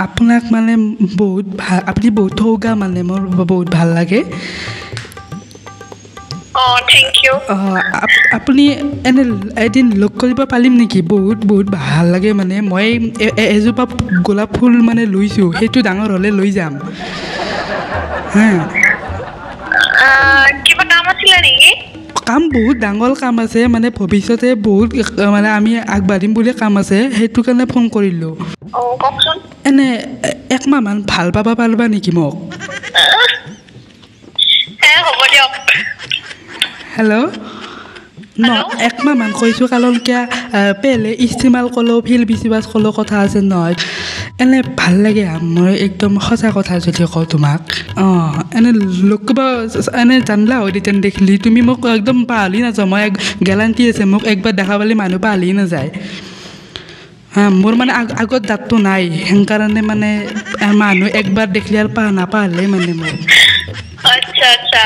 আপোনাক মানে বহুত ভাল আপুনি বহুত থৌগা মানে মোৰ বহুত ভাল লাগে থ্যাংক ইউ আপুনি এনে এদিন লগ কৰিব পাৰিম নেকি বহুত বহুত ভাল লাগে মানে মই এজোপা গোলাপ ফুল মানে লৈছোঁ সেইটো ডাঙৰ হ'লে লৈ যাম হা কিবা কাম আছিলে নেকি কাম বহুত ডাঙৰ কাম আছে মানে ভৱিষ্যতে বহুত মানে আমি আগবাঢ়িম বুলি কাম আছে সেইটো কাৰণে ফোন কৰিলোঁ কওকচোন এনে একমাহমান ভাল পাবা পাৰিবা নেকি মোক হ'ব দিয়ক হেল্ল' ন একমাহমান কৈছোঁ কাৰণ কিয় পেলে ইস্তেমাল ক'লেও ফিল বিচিবাছ ক'লেও কথা আছে নহয় এনে ভাল লাগে মই একদম সঁচা কথা যদি কওঁ তোমাক এনে লগ কিবা এনে জানলা হয় তেতিয়া দেখিলি তুমি মোক একদম পাহৰি নাযাওঁ মই গেৰাণ্টি আছে মোক একবাৰ দেখা পালে মানুহ পাহৰি নাযায় মোৰ মানে আগত দাঁতটো নাই সেইকাৰণে মানে মানুহ একবাৰ দেখিলে আৰু নাপাহৰিলে মানে মোক আচ্ছা আচ্ছা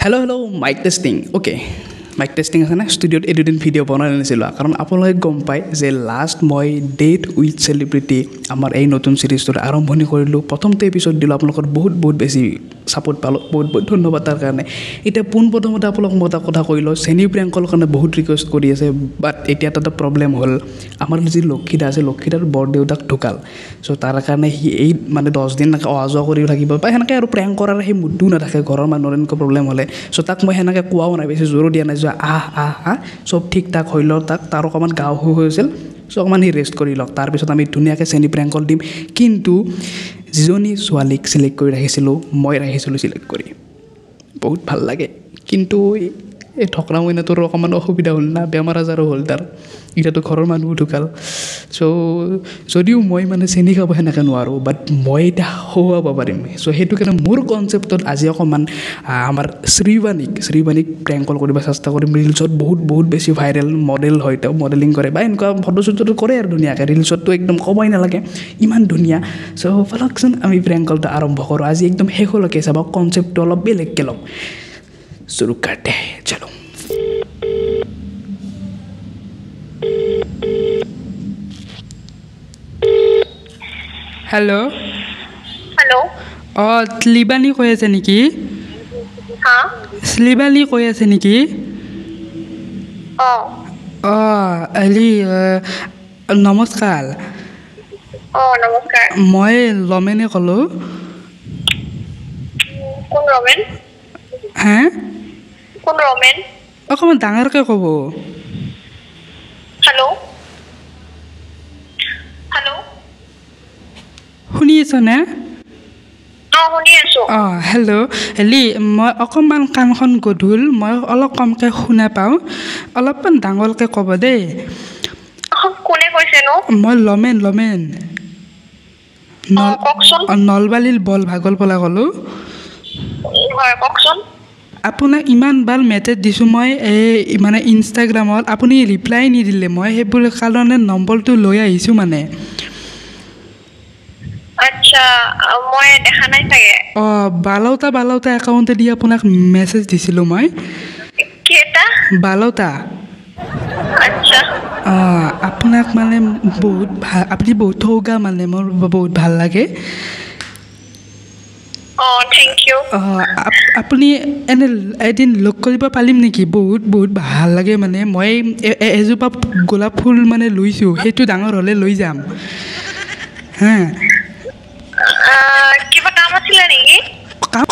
hello' mike testing okay mike testing আছে না ষ্টুডিঅ'ত এই দুদিন ভিডিঅ' বনাই আনিছিলোঁ কাৰণ আপোনালোকে গম পায় যে লাষ্ট মই ডেট উইথ চেলিব্ৰিটি আমাৰ এই নতুন চিৰিজটোৰ আৰম্ভণি কৰিলোঁ প্ৰথমতে এপিছ'ড দিলোঁ আপোনালোকৰ বহুত বহুত বেছি ছাপোৰ্ট পালোঁ বহুত বহুত ধন্যবাদ তাৰ কাৰণে এতিয়া পোনপ্ৰথমতে আপোনালোকক মই এটা কথা কৈ লওঁ চেনী প্ৰিয়ংকৰ কাৰণে বহুত ৰিকুৱেষ্ট কৰি আছে বাট এতিয়া এটা প্ৰব্লেম হ'ল আমাৰ যি লক্ষীদা আছে লক্ষীদাৰ বৰদেউতাক ঢুকাল চ' তাৰ কাৰণে সি এই মানে 10 দিন অহা যোৱা কৰি থাকিব বা সেনেকৈ আৰু প্ৰেংক কৰাৰ সেই মুডটো নাথাকে ঘৰৰ মানুহৰ এনেকুৱা প্ৰব্লেম হ'লে চ' তাক মই সেনেকৈ কোৱাও নাই বেছি জোৰো দিয়া নাই যে আহ চব ঠিক ঠাক হৈ লওক তাৰ অকণমান গা অসুখ হৈছিল চ' অকণমান সি ৰেষ্ট কৰি লওক তাৰপিছত আমি ধুনীয়াকৈ চেনী প্ৰেংকল দিম কিন্তু যিজনী ছোৱালীক চিলেক্ট কৰি ৰাখিছিলোঁ মই ৰাখিছিলোঁ চিলেক্ট কৰি বহুত ভাল লাগে কিন্তু এই ঠকৰা মইনাটোৰ অকণমান অসুবিধা হ'ল না বেমাৰ আজাৰো হ'ল তাৰ এতিয়াতো ঘৰৰ মানুহো ঢুকাল চ' যদিও মই মানে চেনি খাব সেনেকৈ নোৱাৰোঁ বাট মই এতিয়া খুৱাব পাৰিম চ' সেইটো কাৰণে মোৰ কনচেপ্টত আজি অকণমান আমাৰ শ্ৰীবাণীক প্ৰেংকল কৰিব চেষ্টা কৰিম ৰিলছত বহুত বেছি ভাইৰেল মডেল হয় তেওঁ মডেলিং কৰে বা এনেকুৱা ফটো শ্বুটটো কৰে আৰু ধুনীয়াকৈ ৰিলছততো একদম ক'বই নালাগে ইমান ধুনীয়া চ' ব'লকচোন আমি প্ৰেংকলটো আৰম্ভ কৰোঁ আজি একদম শেষলৈকে চাব কনচেপ্টটো অলপ বেলেগকৈ ল'ম शुरू करते हैं चलो हेलो हेलो শ্লীবাণী কৈ আছে নেকি শ্লীবাণী কৈ আছে নেকি হেৰি নমস্কাৰ নমস্কাৰ মই লমেনে ক'লোঁ কোন ৰমেন হা কোন ৰমেন অকণমান ডাঙৰকৈ ক'ব হেল্ল' হেল্ল' শুনি আছনে শুনি আছোঁ হেল্ল' হেৰি মই অকণমান কাণখন গধুল মই অলপ কমকৈ শুনা পাওঁ অলপমান ডাঙৰকৈ ক'ব দেই কোনে কৈছেনো মই লমেন কওকচোন নলবাৰীৰ বল ভাগৰ পৰা ক'লোঁ হয় কওকচোন আপোনাক ইমানবাৰ মেছেজ দিছোঁ মই এই মানে ইনষ্টাগ্ৰামত আপুনি ৰিপ্লাই নিদিলে মই সেইবোৰ কাৰণে নম্বৰটো লৈ আহিছোঁ মানে আচ্ছা মই দেখা নাই চাগে বালৌতা একাউণ্টেদি আপোনাক মেছেজ দিছিলোঁ মই কেইটা বালৌতা আচ্ছা আপোনাক মানে বহুত ভাল আপুনি বহুত থৌগা মানে মোৰ বহুত ভাল লাগে থ্যাংক ইউ আপুনি এনে এদিন লগ কৰিব পাৰিম নেকি বহুত বহুত ভাল লাগে মানে মই এজোপা গোলাপ ফুল মানে লৈছোঁ সেইটো ডাঙৰ হ'লে লৈ যাম হা কিবা কাম আছিলে নেকি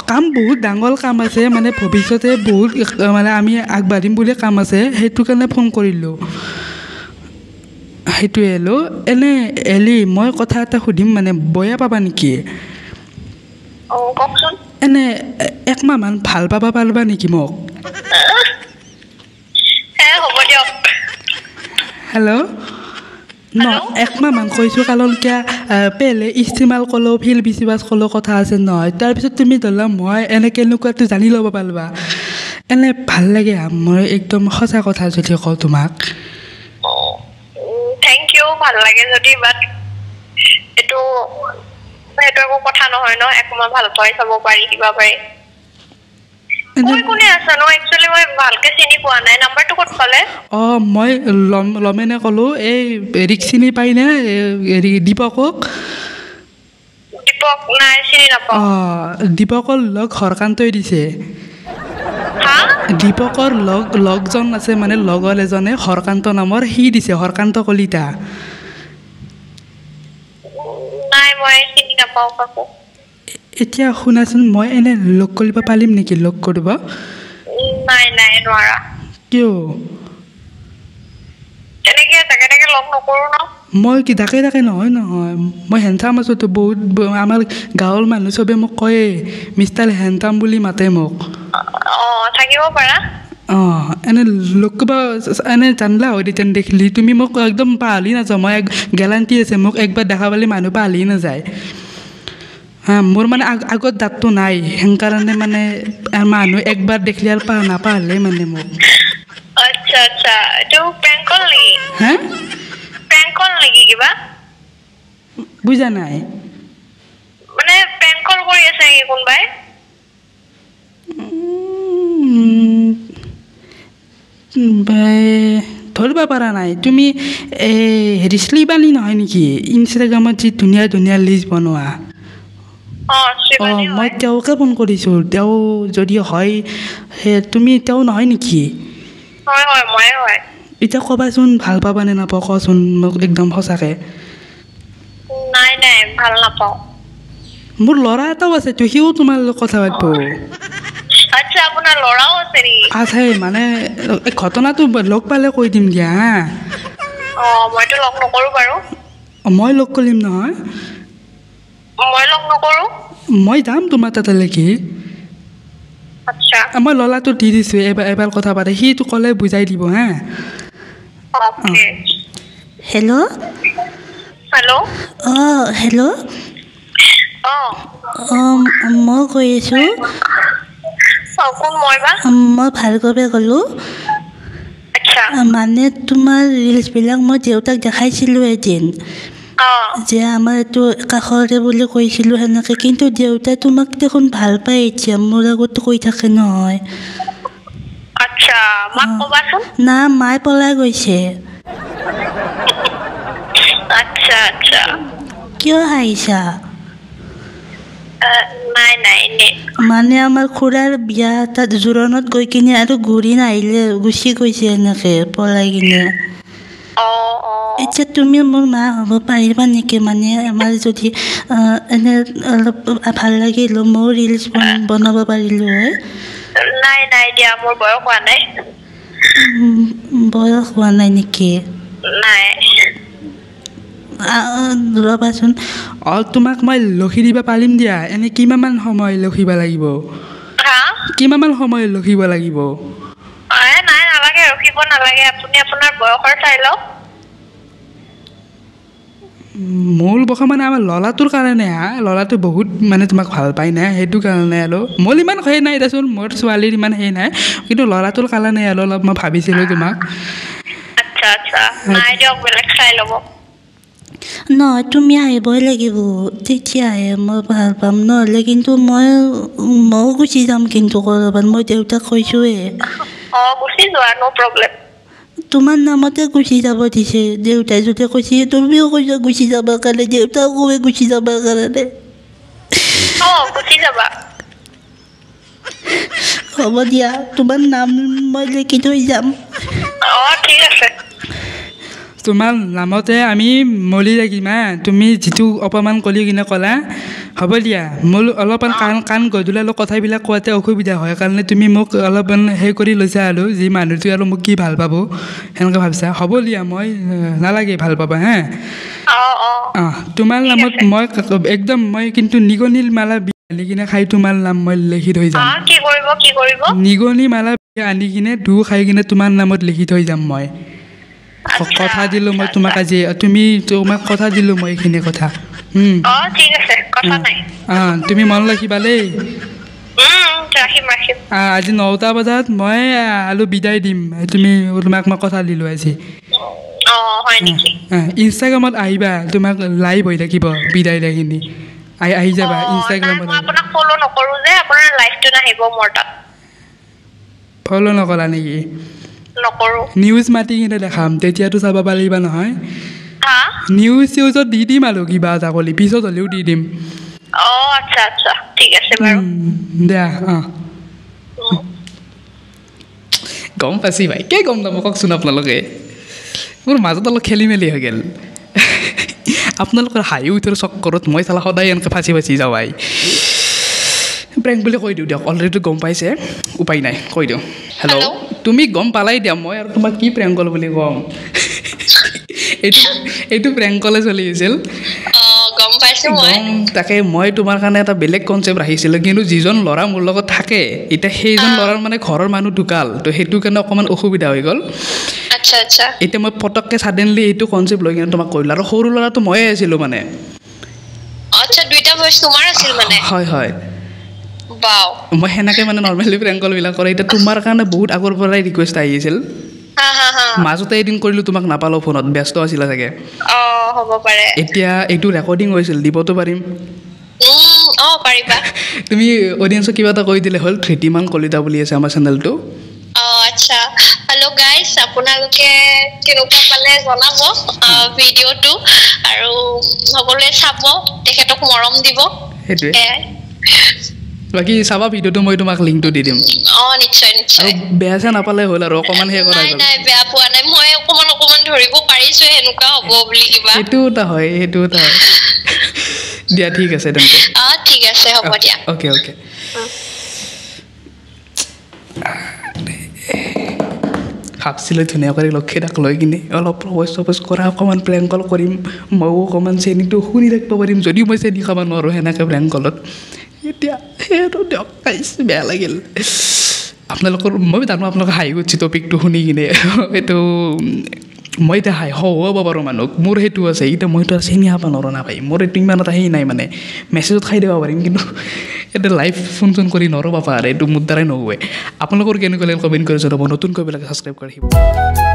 কাম বহুত ডাঙৰ কাম আছে মানে ভৱিষ্যতে বহুত মানে আমি আগবাঢ়িম বুলি কাম আছে সেইটো কাৰণে ফোন কৰিলোঁ সেইটোৱে এনে এলি মই কথা এটা সুধিম মানে বেয়া পাবা নেকি কওকচোন এনে একমাহমান ভাল পাবা পাৰিবা নেকি মোক হ'ব দিয়ক হেল্ল' একমাহমান কৈছোঁ কাৰণ কিয় পেলে ইস্তেমাল ক'লেও ফিল বিচিবাছ ক'লেও কথা আছে নহয় তাৰপিছত তুমি ধৰিলা মই এনে কেনেকুৱাটো জানি ল'ব পাৰিবা এনে ভাল লাগে মই একদম সঁচা কথা যদি কওঁ তোমাক থ্যাংক ইউ ভাল লাগে যদি বাট এইটো একো কথা নহয় ন একমাহ ভাল পাই চাব পাৰি কিবা পাৰি কোন কোনে আছে নো একচুয়ালি মই ভালকে চিনি পোৱা নাই নাম্বাৰটো ক'ত পালে মই লমেনে ক'লো এই ৰিক্সিনি পাইনে দীপকক দীপক নাই চিনি নাপাওঁ দীপকৰ লগ হৰকান্তই দিছে দীপকৰ লগজন আছে মানে লগৰ এজনে হৰকান্ত নামৰ সি দিছে হৰকান্ত কলিতা নাই মই চিনি নাপাওঁ কাকো এতিয়া শুনাচোন মই এনে লগ কৰিব পাৰিম নেকি লগ কৰিব নাই নাই নোৱাৰা কিয় এনেকে তাকে লগ নকৰো ন মই কি তাকে নহয় মই হেণ্ডাম আছোতো বহুত আমাৰ গাঁৱৰ মানুহ চবে মোক কয়ে মিষ্টাৰ হেণ্ডাম বুলি মাতে মোক থাকিব পাৰা এনে লগ কৰিব এনে জানলা হয় তেন দেখিলি তুমি মোক একদম পাহলি নাযাওঁ মই গেৰাণ্টি আছে মোক একবাৰ দেখা পালে মানুহ পাহলি নাযায় মোৰ মানে আগত দাঁতটো নাই সেইকাৰণে মানে মানুহ একবাৰ দেখিলে আৰু নাপাহলে মানে মোক আচ্ছা আচ্ছা এইটো প্ৰেংক কল নেকি প্ৰেংক কল নেকি কিবা বুজা নাই মানে প্ৰেংক কল কৰি আছে নেকি কোনবাই ধৰিব পৰা নাই তুমি হেৰি বালি নহয় নেকি ইনষ্টাগ্ৰামত যি ধুনীয়া ধুনীয়া লিষ্ট বনোৱা মই তেওঁকে ফোন কৰিছোঁ তেওঁ যদি হয় তুমি তেওঁ নহয় নেকি এতিয়া ক'বাচোন ভাল পাবানে নাপাওঁ কচোন মোক একদম সঁচাকৈ নাই ভাল নাপাওঁ মোৰ ল'ৰা এটাও আছে তো সিও তোমাৰ লগত কথা পাতিব আচ্ছা আপোনাৰ ল'ৰাও আছে নেকি আছে মানে ঘটনাটো লগ পালে কৈ দিম দিয়া মইতো লগ নকৰোঁ বাৰু মই লগ কৰিম নহয় মই লগ নকৰোঁ মই যাম তোমাৰ তালৈকে আচ্ছা মই ল'ৰাটো দি দিছোঁ এবাৰ কথা পাতে সিটো ক'লে বুজাই দিব হেল্ল' হেল্ল' মই কৈ আছোঁ মই ভাৰ্গৱে ক'লোঁ মানে তোমাৰ ৰিলছবিলাক মই দেউতাক দেখাইছিলোঁ এদিন যে আমাৰ এইটো কাষৰে বুলি কৈছিলোঁ সেনেকৈ কিন্তু দেউতাই তোমাক দেখোন ভাল পায় এতিয়া মোৰ আগতো কৈ থাকে নহয় না মায়ে পলাই গৈছে কিয় হাঁহিছা মানে আমাৰ খুৰাৰ বিয়া তাত জোৰণত গৈ কিনে আৰু ঘূৰি নাহিলে গুচি গৈছে এনেকৈ পলাই কিনে এতিয়া তুমি মোৰ মা হ'ব পাৰিবা নেকি মানে আমাৰ যদি এনে অলপ ভাল লাগিল ময়ো ৰিলছ বনাব পাৰিলোঁ হয় বয়স হোৱা নাই নেকি ৰ'বাচোন তোমাক মই লখি দিব পাৰিম দিয়া এনে কিমানমান সময় লখিব লাগিব কিমানমান সময় লখিব লাগিব ৰখিব নালাগে আপুনি আপোনাৰ বয়সৰ চাই লওক মোৰ বয়স মানে আমাৰ ল'ৰাটোৰ কাৰণে ল'ৰাটো বহুত মানে তোমাক ভাল পায় নাই সেইটো কাৰণে আৰু মোৰ ইমান সেই নাই দেচোন মোৰ ছোৱালীৰ ইমান সেই নাই কিন্তু ল'ৰাটোৰ কাৰণে আৰু অলপ মই ভাবিছিলোঁ তোমাক নহয় তুমি আহিবই লাগিব তেতিয়াহে মই ভাল পাম নহ'লে কিন্তু ময়ো গুচি যাম কিন্তু ক'ৰবাত মই দেউতাক কৈছোঁৱে তোমাৰ নামতে গুচি যাব দিছে দেউতাই যদি কৈছে তুমিও কৈছা গুচি যাবৰ কাৰণে দেউতাকো গুচি যাবৰ কাৰণে হ'ব দিয়া তোমাৰ নাম মই লিখি থৈ যাম তোমাৰ নামতে আমি মলি থাকিম তুমি যিটো অপমান কৰি কিনে ক'লা হ'ব দিয়া মোৰ অলপমান কাণ গধূলি অলপ কথাবিলাক কোৱাতে অসুবিধা হয় কাৰণে তুমি মোক অলপমান সেই কৰি লৈছা আৰু যি মানুহটো আৰু মোক কি ভাল পাব সেনেকৈ ভাবিছা হ'ব দিয়া মই নালাগে ভাল পাবা তোমাৰ নামত মই একদম মই কিন্তু নিগনিৰ মালা আনি কিনে খাই তোমাৰ নাম মই লিখি থৈ যাম নিগনি মালা আনি কিনে খাই কিনে তোমাৰ নামত লিখি থৈ যাম মই কথা দিলোঁ মই তোমাক আজি তোমাক কথা দিলোঁ মই এইখিনি কথা তুমি মন ৰাখিবা দেই আজি 9টা বজাত মই আৰু বিদায় দিম তোমাক মই কথা দিলোঁ আজি ইনষ্টাগ্ৰামত আহিবা তোমাক লাইভ হৈ থাকিব বিদায় দিখিনি আহি যাবা ইনষ্টাগ্ৰামত ফলো নকৰা নেকি নকৰো নিউজ মাতি কিনে দেখাম তেতিয়াতো চাব পাৰিবা নহয় হা নিউজত দি দিম আৰু কিবা এটা ক'লি পিছত হ'লেও দি দিম আচ্ছা আচ্ছা ঠিক আছে বাৰু দিয়া গম পাইছি ভাই কে গম নাপাব কওকচোন আপোনালোকে মোৰ মাজত অলপ খেলি মেলি হৈ গ'ল আপোনালোকৰ হাঁহি উঠৰ চক্কৰত মই চালা সদায় এনেকৈ ফাঁচি যাওঁ ভাই প্ৰেংক বুলি কৈ দিওঁ দিয়ক অলৰেডি গম পাইছে উপায় নাই কৈ দিওঁ হেল্ল' তুমি গম পালাই দিয়া মই আৰু তোমাক কি প্ৰেংক কল বুলি কম এইটো প্ৰেংক কলে চলি আছিল গম পাইছো মই তাকে মই তোমাৰ কাৰণে এটা বেলেগ কনচেপ্ট ৰাখিছিলোঁ কিন্তু যিজন ল'ৰা মোৰ লগত থাকে এতিয়া সেইজন ল'ৰাৰ মানে ঘৰৰ মানুহ ঢুকাল তো সেইটো কাৰণে অকণমান অসুবিধা হৈ গ'ল আচ্ছা আচ্ছা এতিয়া মই পটককৈ ছাডেনলি এইটো কনচেপ্ট লৈ কিনে তোমাক কৰিলোঁ আৰু সৰু ল'ৰাটো ময়ে আছিলোঁ মানে আচ্ছা দুইটা ভইচ তোমাৰ আছিল মানে হয় হয় বাও মই সেনেকৈ মানে নৰ্মেলি প্ৰেংক কলবিলাক কৰে এতিয়া তোমাৰ কাৰণে বহুত আগৰ পৰাই ৰিকুৱেষ্ট আহি আছিল মাজতে এদিন কৰিলোঁ তোমাক নাপালোঁ ফোনত ব্যস্ত আছিলা চাগে হ'ব পাৰে এতিয়া এইটো ৰেকৰ্ডিং হৈছিল দিবতো পাৰিম পাৰিবা তুমি অডিয়েন্সক কিবা এটা কৈ দিলে হ'ল ধৃতিমান কলিতা বুলি আছে আমাৰ চেনেলটো আচ্ছা হেল্ল' গাইজ আপোনালোকে কেনেকুৱা পালে জনাব ভিডিঅ'টো আৰু সকলোৱে চাব তেখেতক মৰম দিব সেইটোৱে বাকী চাবা ভিডিঅ'টো মই তোমাক লিংকটো দি দিম নিশ্চয় নিশ্চয় বেয়া চেয়া নাপালে হ'ল আৰু অকণমান সেই কৰা নাই বেয়া পোৱা নাই মই অকণমান ধৰিব পাৰিছো সেনেকুৱা হ'ব বুলি কিবা সেইটো এটা হয় দিয়া ঠিক আছে তেন্তে ঠিক আছে হ'ব দিয়া অ'কে ভাবছিলোঁ ধুনীয়াকৈ লক্ষ্মীতাক লৈ কিনে অলপ প্ৰপ'জ কৰা অকণমান প্ৰেংক কল কৰিম ময়ো অকণমান চেনীটো শুনি থাকিব পাৰিম যদিও মই চেনী খাব নোৱাৰোঁ সেনেকৈ প্ৰেংক কলত এতিয়া সেইটো দিয়ক বেয়া লাগিল আপোনালোকৰ মই জানো আপোনালোকে হাঁহি উঠছি টপিকটো শুনি কিনে এইটো মই এতিয়া হব পাৰোঁ মানুহক মোৰ সেইটো আছে এতিয়া মইতো চিনি খাব নোৱাৰোঁ না ভাই মোৰ এইটো ইমান এটা সেই নাই মানে মেছেজত খাই দিব পাৰিম কিন্তু এতিয়া লাইভ ফোন চোন কৰি নৰ'ব পাৰে এইটো মোৰ দ্বাৰাই নহ'ব আপোনালোকৰ কেনেকুৱা লাগিল কমেণ্ট কৰি জনাব নতুনকৈ বিলাক ছাবস্ক্ৰাইব কৰি আহিব